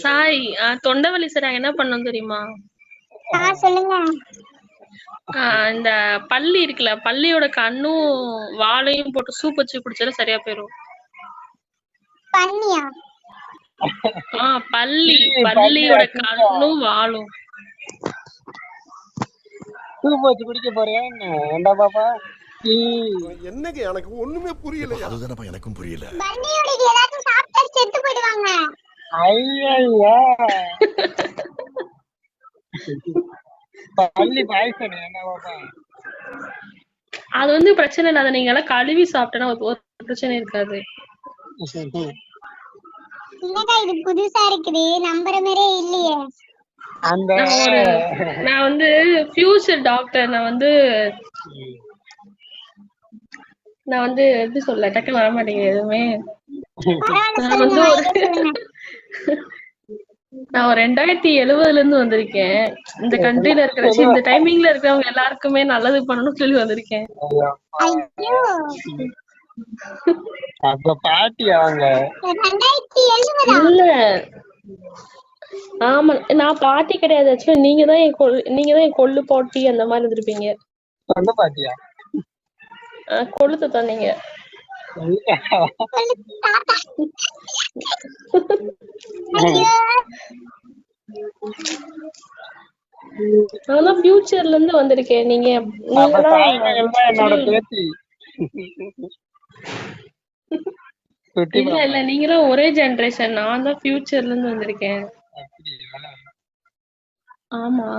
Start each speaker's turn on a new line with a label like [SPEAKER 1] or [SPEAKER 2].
[SPEAKER 1] சாய், தொண்டை வலி சரியாக என்ன பண்ணணும் தெரியுமா?
[SPEAKER 2] சொல்லுங்க.
[SPEAKER 1] இந்த பல்லி இருக்குல்ல, பல்லியோட கண்ணும் வாழையும் போட்டு சூப் வச்சு குடிச்சாலும் சரியா போயிரும்.
[SPEAKER 2] பன்னியா?
[SPEAKER 1] பல்லியோட கண்ணும் வாழும்
[SPEAKER 3] சூப் வச்சு குடிக்க போறியா என்ன பாப்பா?
[SPEAKER 4] என்னங்க எனக்கு ஒண்ணுமே புரியல. அதுதானப்பா எனக்கும் புரியல.
[SPEAKER 2] பன்னியோட எல்லாரும் சாப்பிட்டா செத்து போயிடுவாங்க.
[SPEAKER 3] ஐயா பல்லி பாய்சன் என்ன பாப்பா?
[SPEAKER 1] அது வந்து பிரச்சனை இல்லை. அதை நீங்க எல்லாம் கழுவி சாப்பிட்டா ஒரு பிரச்சனை இருக்காது.
[SPEAKER 2] என்னடா இது புதுசா இருக்குது, நம்புற மாதிரியே இல்லையே.
[SPEAKER 1] நான் வந்து ஃபியூச்சர் டாக்டர். நான் வந்து எப்படி சொல்ல, டக்குன்னு வர மாட்டேங்குது எதுவுமே. நான் 2070 இருந்து வந்திருக்கேன். இந்த கண்ட்ரில இருக்கிற இந்த டைமிங்ல இருக்கிறவங்க எல்லாருக்குமே நல்லது பண்ணணும்னு சொல்லி வந்திருக்கேன்.
[SPEAKER 3] பாட்டி அவங்க
[SPEAKER 1] இல்ல, ஆமா நான் பாட்டி கிடையாது. ஆக்சுவலி நீங்க தான் என் கொள்ளு பாட்டி அந்த மாதிரி இருந்திருப்பீங்க.
[SPEAKER 3] பாட்டியா?
[SPEAKER 1] கொழுத்து தந்தீங்க. நான் ஃபியூச்சர்ல இருந்து வந்திருக்கேன். நீங்க
[SPEAKER 3] என்னோட பேத்தி.
[SPEAKER 1] இல்ல நீங்களும் ஒரே ஜெனரேஷன். நான் தான் ஃபியூச்சர்ல இருந்து வந்திருக்கேன். ஆமா.